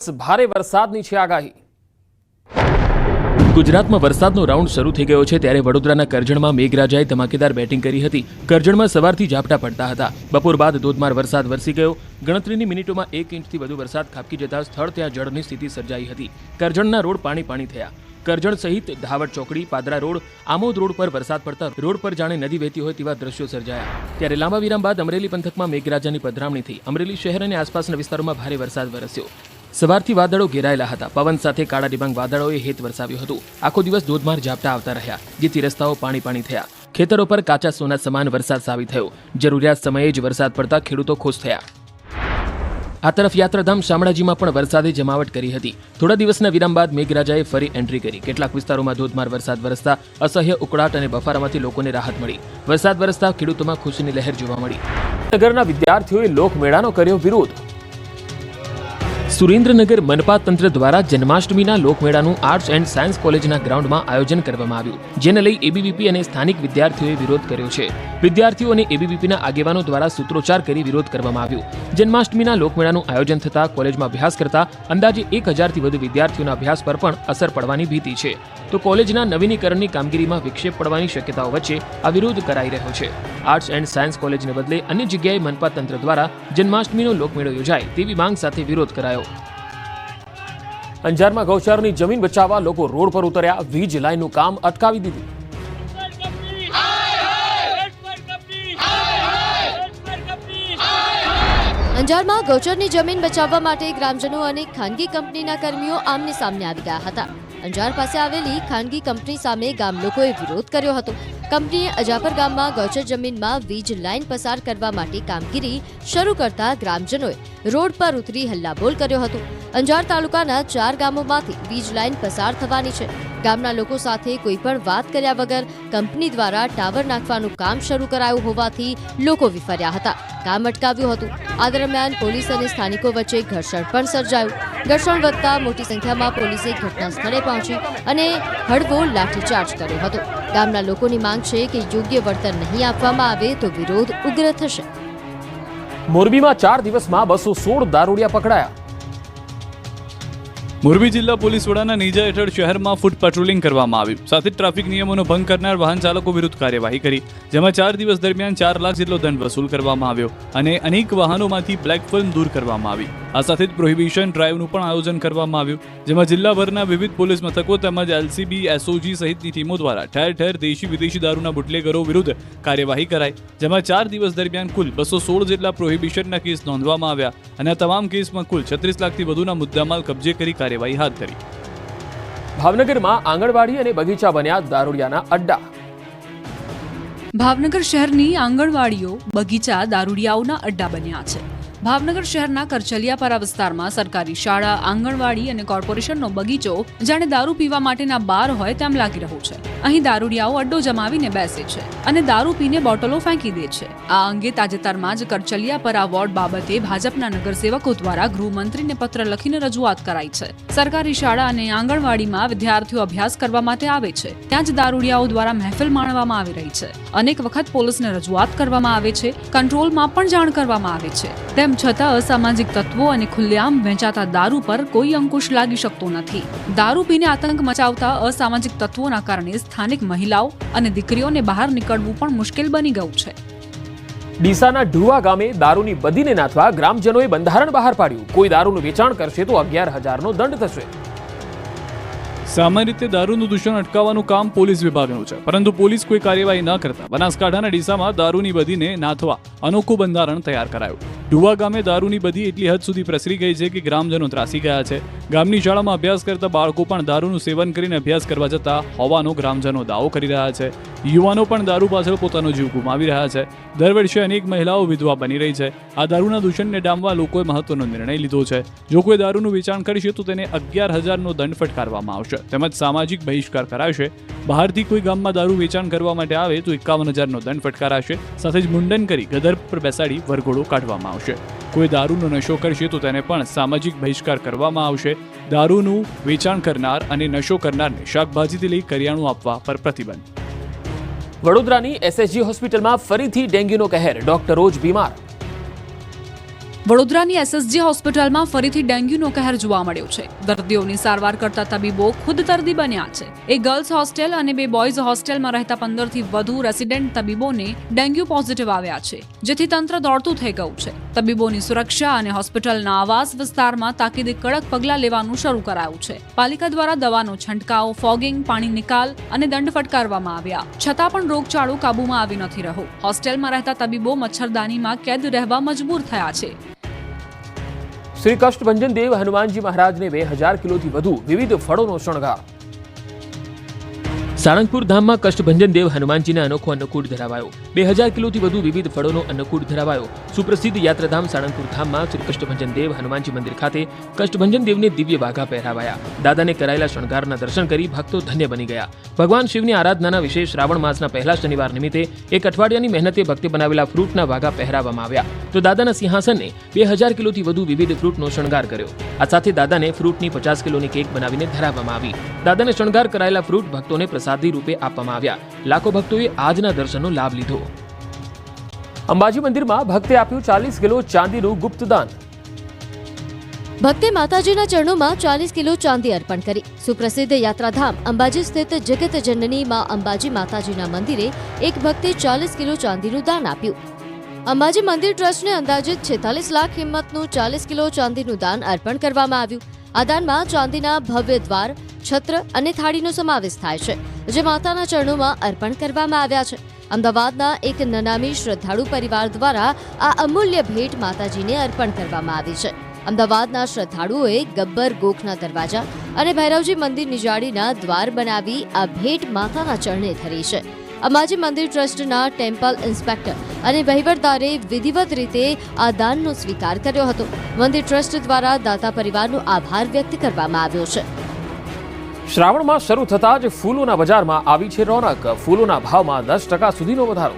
ભારે વરસાદની છે આગાહી। ગુજરાતમાં વરસાદનો રાઉન્ડ શરૂ થઈ ગયો છે ત્યારે વડોદરાના કરજણમાં મેઘરાજાએ ધમાકેદાર બેટિંગ કરી હતી। કરજણમાં સવારથી ઝાપટા પડતા હતા। બપોર બાદ ધોધમાર વરસાદ વરસી ગયો। ગણતરીની મિનિટોમાં 1 ઇંચથી વધુ વરસાદ ખાબકી જતા સ્થળ ત્યાં જળની સ્થિતિ સર્જાઈ હતી। કરજણના રોડ પાણી થયા। કરજણ સહિત ધાવડ ચોકડી, પાદરા રોડ, આમોદ રોડ પર વરસાદ પડતા રોડ પર જાણે નદી વહેતી હોય તેવા દ્રશ્યો સર્જાયા। ત્યારે લાંબા વિરામ બાદ અમરેલી પંથકમાં મેઘરાજાની પધરામણી થઈ। અમરેલી શહેર અને આસપાસના વિસ્તારોમાં ભારે વરસાદ વરસ્યો। સવારથી વાદળો ઘેરાયેલા હતા। પવન સાથે કાળા ડિબાંગ વાદળોએ હેત વરસાવ્યું હતું। આખો દિવસ ધોધમાર ઝાપટા આવતા રહ્યા, જેથી રસ્તાઓ પાણી થયા। ખેતરો પર કાચા સોના સમાન વરસાદ સાબિત થયો। જરૂરિયાત સમયે જ વરસાદ પડતા ખેડૂતો ખુશ થયા। આ તરફ યાત્રાધામ શામળાજીમાં પણ વરસાદે જમાવટ કરી હતી। થોડા દિવસના વિરામ બાદ મેઘરાજાએ ફરી એન્ટ્રી કરી। કેટલાક વિસ્તારોમાં ધોધમાર વરસાદ વરસતા અસહ્ય ઉકળાટ અને બફારામાંથી લોકોને રાહત મળી। વરસાદ વરસતા ખેડૂતોમાં ખુશીની લહેર જોવા મળી। નગરના વિદ્યાર્થીઓએ લોકમેળાનો કર્યો વિરોધ। સુરેન્દ્રનગર મનપા તંત્ર દ્વારા જન્માષ્ટમીના લોકમેળાનું આર્ટ્સ એન્ડ સાયન્સ કોલેજના ગ્રાઉન્ડમાં આયોજન કરવામાં આવ્યું, જેને લઈ એબીવીપી અને સ્થાનિક વિદ્યાર્થીઓએ વિરોધ કર્યો છે। વિદ્યાર્થીઓ અને એબીવીપીના આગેવાનો દ્વારા સૂત્રોચ્ચાર કરી વિરોધ કરવામાં આવ્યો। જન્માષ્ટમીના લોકમેળાનું આયોજન થતાં કોલેજમાં અભ્યાસ કરતા અંદાજે 1000થી વધુ વિદ્યાર્થીઓના અભ્યાસ પર પણ અસર પડવાની ભીતિ છે, તો કોલેજના નવીનીકરણની કામગીરીમાં વિક્ષેપ પડવાની શક્યતાઓ વચ્ચે આ વિરોધ કરાઈ રહ્યો છે। આર્ટ્સ એન્ડ સાયન્સ કોલેજને બદલે અન્ય જગ્યાએ મનપા તંત્ર દ્વારા જન્માષ્ટમીનો લોકમેળો યોજાય તેવી માંગ સાથે વિરોધ કરાયો। અંજારમાં ગૌચરની જમીન બચાવવા લોકો રોડ પર ઉતર્યા। વીજ લાઈનનું કામ અટકાવી દીધું। અંજારમાં ગૌચરની જમીન બચાવવા માટે ગ્રામજનો અને ખાનગી કંપનીના કર્મીઓ આમને સામને આવી ગયા હતા। અંજાર પાસે આવેલી ખાનગી કંપની સામે ગામ લોકોએ વિરોધ કર્યો હતો। કંપનીએ અજાપર ગામમાં ગૌચર જમીનમાં વીજ લાઇન પસાર કરવા માટે કામગીરી શરૂ કરતા ગ્રામજનોએ રોડ પર ઉતરી હલ્લાબોલ કર્યો હતો। અંજાર તાલુકાના 4 ગામોમાંથી વીજ લાઇન પસાર થવાની છે। ગામના લોકો સાથે કોઈ પણ વાત કર્યા વગર કંપની દ્વારા ટાવર નાખવાનું કામ શરૂ કરાયું હોવાથી લોકો વિફર્યા હતા। કામ અટકાવ્યું હતું। આ દરમિયાન પોલીસ અને સ્થાનિકો વચ્ચે ઘર્ષણ પણ સર્જાયું। ઘર્ષણ વધતા મોટી સંખ્યામાં પોલીસે ઘટના સ્થળે પહોંચી અને હળવો લાઠીચાર્જ કર્યો હતો। ગામના લોકોની માંગ છે કે યોગ્ય વળતર નહીં આપવામાં આવે તો વિરોધ ઉગ્ર થશે। મોરબીમાં 4 દિવસમાં 216 દારૂડિયા પકડાયા। મોરબી જિલ્લા પોલીસ વડાના નેજા હેઠળ શહેરમાં ફૂટ પેટ્રોલિંગ કરવામાં આવ્યું। સાથે જ ટ્રાફિક નિયમોનો ભંગ કરનાર વાહન ચાલકો વિરુદ્ધ કાર્યવાહી કરી, જેમાં 4 દિવસ દરમિયાન 4 લાખ જેટલો દંડ વસૂલ કરવામાં આવ્યો અને અનેક વાહનોમાંથી બ્લેક ફિલ્મ દૂર કરવામાં આવી। આ સાથે જ પ્રોહિબિશન ડ્રાઈવનું પણ આયોજન કરવામાં આવ્યું, જેમાં જિલ્લાભરના વિવિધ પોલીસ મથકો તેમજ એલસીબી, એસઓજી સહિતની ટીમો દ્વારા ઠેર ઠેર દેશી વિદેશી દારૂના બુટલેગરો વિરુદ્ધ કાર્યવાહી કરાઈ, જેમાં 4 દિવસ દરમિયાન કુલ 216 જેટલા પ્રોહિબિશનના કેસ નોંધવામાં આવ્યા અને આ તમામ કેસમાં કુલ 36 લાખથી વધુના મુદ્દામાલ કબજે કરી કાર્યવાહી હાથ ધરી। ભાવનગરમાં આંગણવાડી અને બગીચા બન્યા દારૂડિયાના અડ્ડા। ભાવનગર શહેરની આંગણવાડીઓ, બગીચા દારૂડિયાઓના અડ્ડા બન્યા છે। ભાવનગર શહેરના કરચલિયાપરા વિસ્તારમાં સરકારી શાળા, આંગણવાડી અને કોર્પોરેશનનો બગીચો જાણે દારૂ પીવા માટેના બાર હોય તેમ લાગી રહ્યું છે। અહીં દારૂડિયાઓ અડ્ડો જમાવીને બેસે છે અને દારૂ પીને બોટલો ફેંકી દે છે। આ અંગે તાજેતરમાં જ કરચલિયાપરા વોર્ડ બાબતે ભાજપના નગરસેવકો દ્વારા ગૃહમંત્રીને પત્ર લખીને રજૂઆત કરાઈ છે। સરકારી શાળા અને આંગણવાડીમાં વિદ્યાર્થીઓ અભ્યાસ કરવા માટે આવે છે, ત્યાં જ દારૂડિયાઓ દ્વારા મહેફિલ માણવામાં આવી રહી છે। અનેક વખત પોલીસને રજૂઆત કરવામાં આવે છે, કંટ્રોલમાં પણ જાણ કરવામાં આવે છે, તેમ છતાં અસામાજિક તત્વો અને ખુલ્લેઆમ વેચાતા દારૂ પર કોઈ અંકુશ લાગી શકતો નથી। દારૂ પીને આતંક મચાવતા અસામાજિક તત્વોના કારણે સ્થાનિક મહિલાઓ અને દીકરીઓને બહાર નીકળવું પણ મુશ્કેલ બની ગયું છે। ડીસાના ઢુવા ગામે દારૂની બદીને નાથવા ગ્રામજનોએ બંધારણ બહાર પાડ્યું। કોઈ દારૂનું વેચાણ કરશે તો 11,000નો દંડ થશે। સામાન્ય રીતે દારૂનું દૂષણ અટકાવવાનું કામ પોલીસ વિભાગનું છે, પરંતુ પોલીસ કોઈ કાર્યવાહી ન કરતા બનાસકાંઠાના ડીસામાં દારૂની બદીને નાથવા અનોખું બંધારણ તૈયાર કરાયું। ઢુવા ગામે દારૂની બદી એટલી હદ સુધી પ્રસરી ગઈ છે કે ગ્રામજનો ત્રાસી ગયા છે। ગામની શાળામાં અભ્યાસ કરતા બાળકો પણ દારૂનું સેવન કરીને અભ્યાસ કરવા જતા હોવાનો ગ્રામજનો દાવો કરી રહ્યા છે। યુવાનો પણ દારૂ પાછળ પોતાનો જીવ ગુમાવી રહ્યા છે। દર વર્ષે અનેક મહિલાઓ વિધવા બની રહી છે। આ દારૂના દૂષણને ડામવા લોકોએ મહત્વનો નિર્ણય લીધો છે। જો કોઈ દારૂનું વેચાણ કરશે તો તેને 11,000નો દંડ ફટકારવામાં આવશે, તેમજ સામાજિક બહિષ્કાર કરાશે। બહારથી કોઈ ગામમાં દારૂ વેચાણ કરવા માટે આવે તો 51,000નો દંડ ફટકારાશે। સાથે જ મુંડન કરી ગદર પર બેસાડી વરઘોડો કાઢવામાં આવશે। કોઈ દારૂનો નશો કરશે તો તેને પણ સામાજિક બહિષ્કાર કરવામાં આવશે। દારૂનું વેચાણ કરનાર અને નશો કરનારને શાકભાજીથી લઈ કરિયાણું આપવા પર પ્રતિબંધ। વડોદરાની એસએસજી હોસ્પિટલમાં ફરીથી ડેન્ગ્યુનો કહેર। ડોક્ટરો જ બીમાર। વડોદરાની એસએસજી હોસ્પિટલમાં ફરીથી ડેન્ગ્યુનો કહેર જોવા મળ્યો છે. દર્દીઓની સારવાર કરતા તબીબો ખુદ દર્દી બન્યા છે. એક ગર્લ્સ હોસ્ટેલ અને 2 બોયઝ હોસ્ટેલમાં રહેતા 15થી વધુ રેસિડેન્ટ તબીબોને ડેન્ગ્યુ પોઝિટિવ આવ્યા છે, જેથી તંત્ર દોડતું થઈ ગયું છે. તબીબોની સુરક્ષા અને હોસ્પિટલના આવાસ વિસ્તારમાં તાકીદે કડક પગલાં લેવાનું શરૂ કરાયું છે. પાલિકા દ્વારા દવાનો છંટકાવ, ફોગિંગ, પાણી નિકાલ અને દંડ ફટકારવામાં આવ્યા, છતાં પણ રોગચાળો કાબૂમાં આવી નથી રહ્યો. હોસ્ટેલમાં રહેતા તબીબો મચ્છરદાનીમાં કેદ રહેવા મજબૂર થયા છે. શ્રી કષ્ટભંજન દેવ હનુમાનજી મહારાજને 2000 કિલોથી વધુ વિવિધ ફળોનો શણગાર. સાળંગપુર ધામમાં કષ્ટભંજન દેવ હનુમાનજીને અનોખો અન્નકૂટ ધરાવાયો. 2000 કિલોથી વધુ વિવિધ ફળોનો અન્નકૂટ ધરાવાયો. સુપ્રસિદ્ધ યાત્રાધામ સાળંગપુર ધામમાં શ્રી કષ્ટભંજન દેવ હનુમાનજી મંદિર ખાતે કષ્ટભંજન દેવને દિવ્ય વાઘા પહેરાવાયા. દાદાને કરાયેલા શણગારના દર્શન કરી ભક્તો ધન્ય બની ગયા. ભગવાન શિવની આરાધનાના વિશેષ શ્રાવણ માસના પહેલા શનિવાર નિમિત્તે 1 અઠવાડિયાની મહેનતે ભક્તે બનાવેલા ફ્રૂટના વાઘા પહેરાવવામાં આવ્યા. તો દાદાના સિંહાસનને 2000 કિલોથી વધુ વિવિધ ફ્રૂટનો શણગાર કર્યો. આ સાથે દાદાને ફ્રૂટની 50 કિલોની કેક બનાવીને ધરાવવામાં આવી. દાદાને શણગાર કરાયેલા ફ્રૂટ ભક્તોને પ્રસાદી રૂપે આપવામાં આવ્યા. લાખો ભક્તોએ આજના દર્શનનો લાભ લીધો. અંબાજી મંદિરમાં ભક્તે આપ્યું 40 કિલો ચાંદીનું ગુપ્તદાન. ભક્તે માતાજીના ચરણોમાં 40 કિલો ચાંદી અર્પણ કરી. સુપ્રસિદ્ધ યાત્રાધામ અંબાજી સ્થિત જગત જનની માં અંબાજી માતાજીના મંદિરે એક ભક્તે 40 કિલો ચાંદીનું દાન આપ્યું. અંબાજી મંદિર ટ્રસ્ટને અંદાજિત 46 લાખ કિંમતનું 40 કિલો ચાંદીનું દાન અર્પણ કરવામાં આવ્યું. આ દાનમાં ચાંદીના ભવ્ય દ્વાર, છત્ર અને થાળીનો સમાવેશ થાય છે, જે માતાના ચરણોમાં અર્પણ કરવામાં આવ્યા છે. અમદાવાદના એક નનામી શ્રદ્ધાળુ પરિવાર દ્વારા આ અમૂલ્ય ભેટ માતાજીને અર્પણ કરવામાં આવી છે. અમદાવાદના શ્રદ્ધાળુઓએ ગબ્બર ગોખના દરવાજા અને ભૈરવજી મંદિર નિજાડીના દ્વાર બનાવી આ ભેટ માતાના ચરણે ધરી છે. અંબાજી મંદિર ટ્રસ્ટના ટેમ્પલ ઇન્સ્પેક્ટર અને વહીવટદારે વિધિવત રીતે આ દાનનો સ્વીકાર કર્યો હતો. મંદિર ટ્રસ્ટ દ્વારા દાતા પરિવારનો આભાર વ્યક્ત કરવામાં આવ્યો છે. શ્રાવણ માસ શરૂ થતાં જ ફૂલોના બજારમાં આવી છે રોનક. ફૂલોના ભાવમાં 10% સુધીનો વધારો.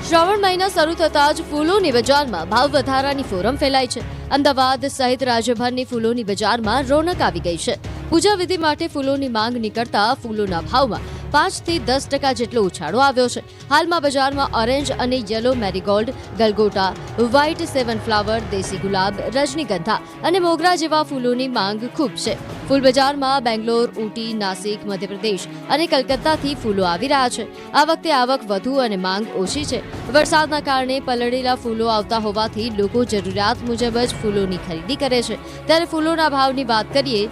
શ્રાવણ મહિના શરૂ થતાં જ ફૂલોની બજારમાં ભાવ વધારાની ફોરમ ફેલાઈ છે. અમદાવાદ સહિત રાજ્યભરની ફૂલોની બજારમાં રોનક આવી ગઈ છે. પૂજા વિધિ માટે ફૂલોની માંગ નીકળતા ફૂલોના ભાવમાં 5 થી 10% જેટલો ઉછાળો આવ્યો છે. હાલમાં બજારમાં ઓરેન્જ અને યલો મેરીગોલ્ડ, ગલગોટા, વ્હાઇટ સેવન ફ્લાવર, દેશી ગુલાબ, રજનીગંધા અને મોગરા જેવા ફૂલોની માંગ ખૂબ છે. ફૂલ બજારમાં બેંગ્લોર, ઊટી, નાસિક, મધ્યપ્રદેશ અને કલકત્તાથી ફૂલો આવી રહ્યા છે. આ વખતે આવક વધુ અને માંગ ઓછી છે. વરસાદના કારણે પલળેલા ફૂલો આવતા હોવાથી લોકો જરૂરિયાત મુજબ જ ફૂલોની ખરીદી કરે છે. ત્યારે ફૂલોના ભાવની વાત કરીએ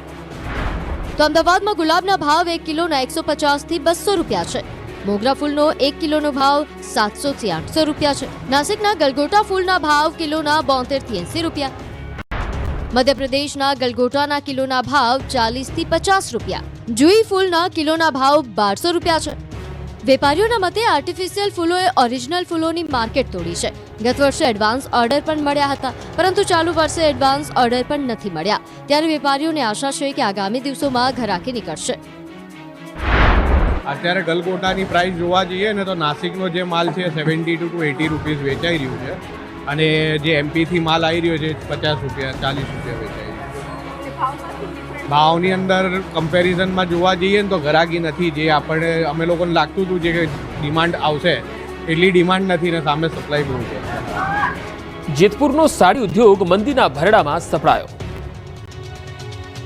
તો અમદાવાદમાં ગુલાબના ભાવ 1 કિલોના 150 થી 200 રૂપિયા છે. મોગરા ફૂલનો 1 કિલોનો ભાવ 700 થી 800 રૂપિયા છે. નાસિકના ગલગોટા ફૂલના ભાવ કિલોના 72 થી 80 રૂપિયા. મધ્યપ્રદેશના ગલગોટાના કિલોના ભાવ 40 થી 50 રૂપિયા. જુઈ ફૂલના કિલોના ભાવ 1200 રૂપિયા છે. વેપારીઓના મતે આર્ટિફિશિયલ ફૂલોએ ઓરિજિનલ ફૂલોની માર્કેટ તોડી છે. ગત વર્ષે એડવાન્સ ઓર્ડર પણ મળ્યા હતા, પરંતુ ચાલુ વર્ષે એડવાન્સ ઓર્ડર પણ નથી મળ્યા. ત્યારે વેપારીઓને આશા છે કે આગામી દિવસોમાં ઘરાકી નીકળશે. અત્યારે ગલગોટાની પ્રાઇસ જોવા જઈએ ને તો નાસિકનો જે માલ છે 72 to 80 રૂપીસ વેચાઈ રહ્યું છે, અને જે એમપીથી માલ આવી રહ્યો છે 50 રૂપિયા 40 રૂપિયા વેચાઈ રહ્યું છે. ભાવની અંદર કમ્પેરિઝનમાં જોવા જઈએ ને તો ઘરાકી નથી. જે અમે લોકોને લાગતું હતું જે ડિમાન્ડ આવશે એટલી ડિમાન્ડ નથી ને સામે સપ્લાય બહુ છે. જેતપુરનો સાડી ઉદ્યોગ મંદીના ભરડામાં સપડાયો.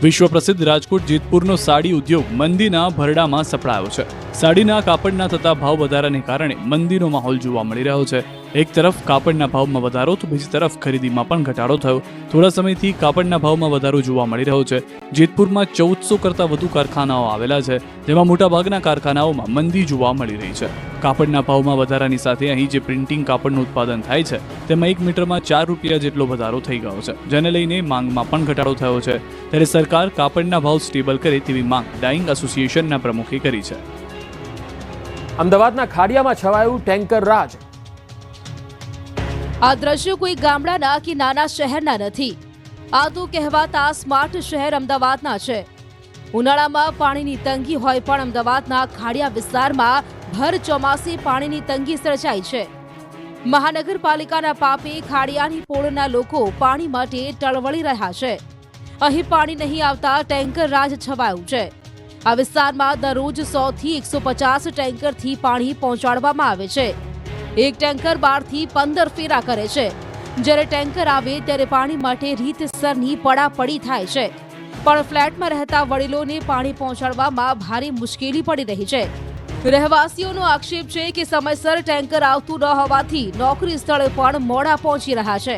વિશ્વ પ્રસિદ્ધ રાજકોટ જેતપુરનો સાડી ઉદ્યોગ મંદીના ભરડામાં સપડાયો છે. સાડીના કાપડના થતા ભાવ વધારાને કારણે મંદીનો માહોલ જોવા મળી રહ્યો છે. એક તરફ કાપડના ભાવમાં વધારો તો બીજી તરફ ખરીદીમાં પણ ઘટાડો થયો. થોડા સમયથી કાપડના ભાવમાં વધારો જોવા મળી રહ્યો છે. જેતપુરમાં 1400 કરતાં વધુ કારખાનાઓ આવેલા છે, જેમાં મોટાભાગના કારખાનાઓમાં મંદી જોવા મળી રહી છે. કાપડના ભાવમાં વધારાની સાથે અહીં જે પ્રિન્ટિંગ કાપડનું ઉત્પાદન થાય છે તેમાં 1 મીટરમાં 4 રૂપિયા જેટલો વધારો થઈ ગયો છે, જેને લઈને માંગમાં પણ ઘટાડો થયો છે. ત્યારે સરકાર કાપડના ભાવ સ્ટેબલ કરે તેવી માંગ ડાઇંગ એસોસિએશનના પ્રમુખે કરી છે. અમદાવાદના ખાડિયામાં છવાયું ટેન્કર રાજ. આ દ્રશ્યો કોઈ ગામડાના કે નાના શહેરના નથી. આ તો કહેવાતા સ્માર્ટ શહેર અમદાવાદના છે. ઉનાળામાં પાણીની તંગી હોય પણ અમદાવાદના ખાડિયા વિસ્તારમાં ભર ચોમાસે પાણીની તંગી સર્જાઈ છે. મહાનગરપાલિકાના પાપે ખાડિયાની પોળના લોકો પાણી માટે ટળવળી રહ્યા છે. અહીં પાણી નહીં આવતા ટેન્કર રાજ છવાયું છે. આ વિસ્તારમાં દરરોજ 100 થી 150 ટેન્કરથી પાણી પહોંચાડવામાં આવે છે. એક ટેન્કર 12 થી 15 ફેરા કરે છે. જ્યારે ટેન્કર આવે ત્યારે પાણી માટે રીતસરની પડાપડી થાય છે, પણ ફ્લેટમાં રહેતા વડીલોને પાણી પહોંચાડવામાં ભારે મુશ્કેલી પડી રહી છે. રહેવાસીઓનો આક્ષેપ છે કે સમયસર ટેન્કર આવતું ન હોવાથી નોકરી સ્થળે પણ મોડા પહોંચી રહ્યા છે.